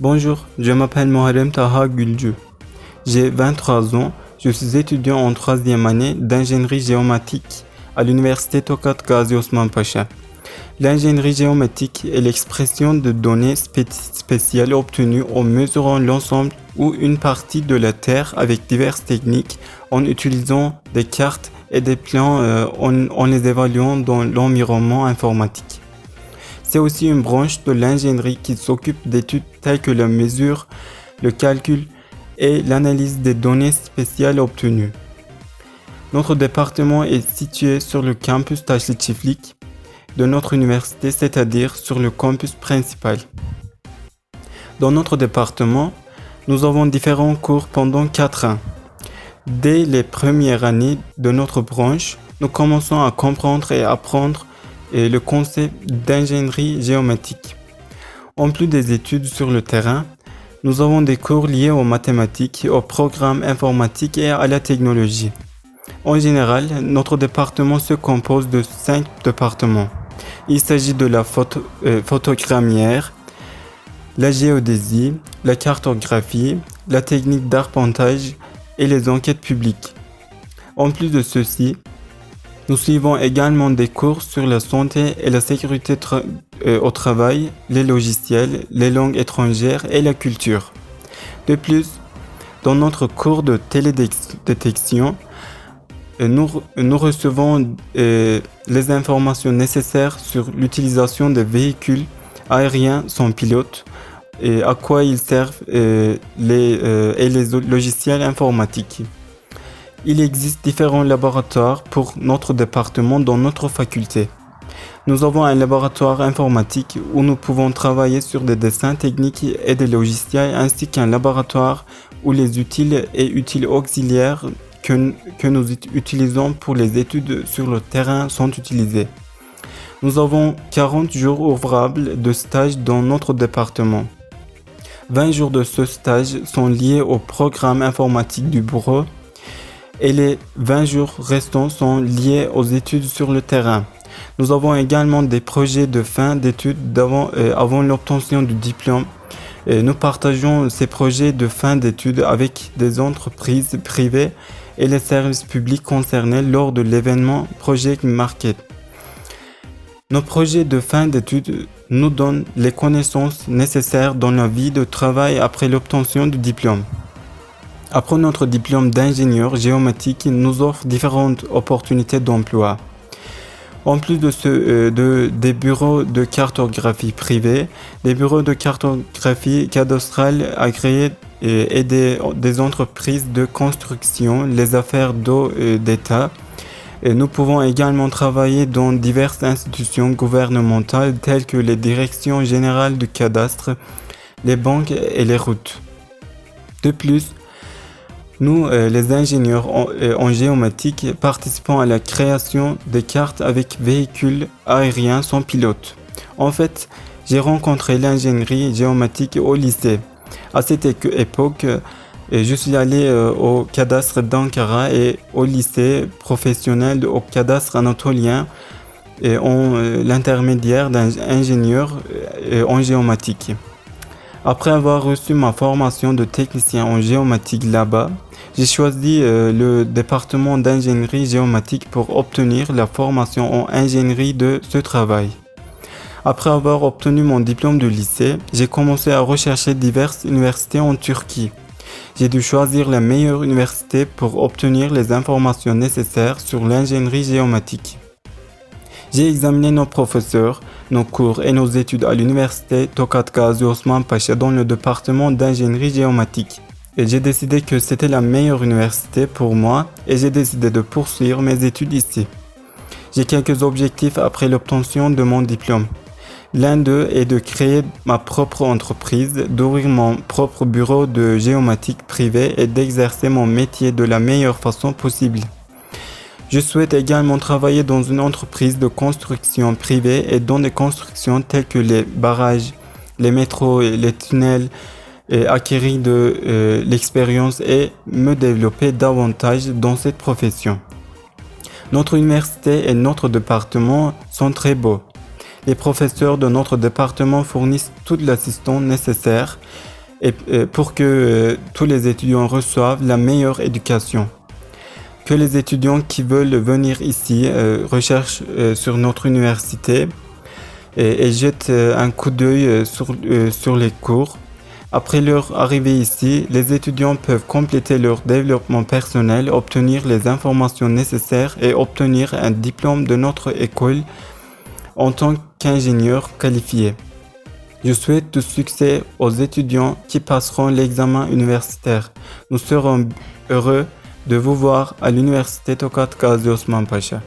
Bonjour, je m'appelle Muharrem Taha Gülcü. J'ai 23 ans, je suis étudiant en troisième année d'ingénierie géomatique à l'université Tokat Gazi Osman Pacha. L'ingénierie géométrique est l'expression de données spéciales obtenues en mesurant l'ensemble ou une partie de la Terre avec diverses techniques en utilisant des cartes et des plans en les évaluant dans l'environnement informatique. C'est aussi une branche de l'ingénierie qui s'occupe d'études telles que la mesure, le calcul et l'analyse des données spéciales obtenues. Notre département est situé sur le campus Taşlı Çiftlik de notre université, c'est-à-dire sur le campus principal. Dans notre département, nous avons différents cours pendant 4 ans. Dès les premières années de notre branche, nous commençons à comprendre et apprendre le concept d'ingénierie géométrique. En plus des études sur le terrain, nous avons des cours liés aux mathématiques, aux programmes informatiques et à la technologie. En général, notre département se compose de 5 départements. Il s'agit de la photogrammière, la géodésie, la cartographie, la technique d'arpentage et les enquêtes publiques. En plus de ceci, nous suivons également des cours sur la santé et la sécurité au travail, les logiciels, les langues étrangères et la culture. De plus, dans notre cours de télédétection, nous recevons les informations nécessaires sur l'utilisation des véhicules aériens sans pilote et à quoi ils servent et les logiciels informatiques. Il existe différents laboratoires pour notre département dans notre faculté. Nous avons un laboratoire informatique où nous pouvons travailler sur des dessins techniques et des logiciels ainsi qu'un laboratoire où les outils et outils auxiliaires que nous utilisons pour les études sur le terrain sont utilisés. Nous avons 40 jours ouvrables de stage dans notre département. 20 jours de ce stage sont liés au programme informatique du bureau et les 20 jours restants sont liés aux études sur le terrain. Nous avons également des projets de fin d'études avant l'obtention du diplôme. Nous partageons ces projets de fin d'études avec des entreprises privées et les services publics concernés lors de l'événement Project Market. Nos projets de fin d'études nous donnent les connaissances nécessaires dans la vie de travail après l'obtention du diplôme. Après notre diplôme d'ingénieur géométrique, nous offre différentes opportunités d'emploi. En plus des bureaux de cartographie privés, des bureaux de cartographie cadastrale agréés et des entreprises de construction, les affaires d'eau d'État. Et nous pouvons également travailler dans diverses institutions gouvernementales telles que les directions générales du cadastre, les banques et les routes. De plus, nous, les ingénieurs en géométrique, participons à la création des cartes avec véhicules aériens sans pilote. En fait, j'ai rencontré l'ingénierie géométrique au lycée. À cette époque, je suis allé au cadastre d'Ankara et au lycée professionnel au cadastre anatolien et en l'intermédiaire d'un ingénieur en géométrique. Après avoir reçu ma formation de technicien en géométrique là-bas, j'ai choisi le département d'ingénierie géométrique pour obtenir la formation en ingénierie de ce travail. Après avoir obtenu mon diplôme de lycée, j'ai commencé à rechercher diverses universités en Turquie. J'ai dû choisir la meilleure université pour obtenir les informations nécessaires sur l'ingénierie géométrique. J'ai examiné nos professeurs, nos cours et nos études à l'université Tokat Gazi Osman Pacha dans le département d'ingénierie géométrique. Et j'ai décidé que c'était la meilleure université pour moi et j'ai décidé de poursuivre mes études ici. J'ai quelques objectifs après l'obtention de mon diplôme. L'un d'eux est de créer ma propre entreprise, d'ouvrir mon propre bureau de géométrique privé et d'exercer mon métier de la meilleure façon possible. Je souhaite également travailler dans une entreprise de construction privée et dans des constructions telles que les barrages, les métros, les tunnels, et acquérir de l'expérience et me développer davantage dans cette profession. Notre université et notre département sont très beaux. Les professeurs de notre département fournissent toute l'assistance nécessaire pour que tous les étudiants reçoivent la meilleure éducation. Que les étudiants qui veulent venir ici recherchent sur notre université et jettent un coup d'œil sur les cours. Après leur arrivée ici, les étudiants peuvent compléter leur développement personnel, obtenir les informations nécessaires et obtenir un diplôme de notre école en tant qu'ingénieur qualifié. Je souhaite du succès aux étudiants qui passeront l'examen universitaire. Nous serons heureux de vous voir à l'université Tokat Gazi Osman Paşa.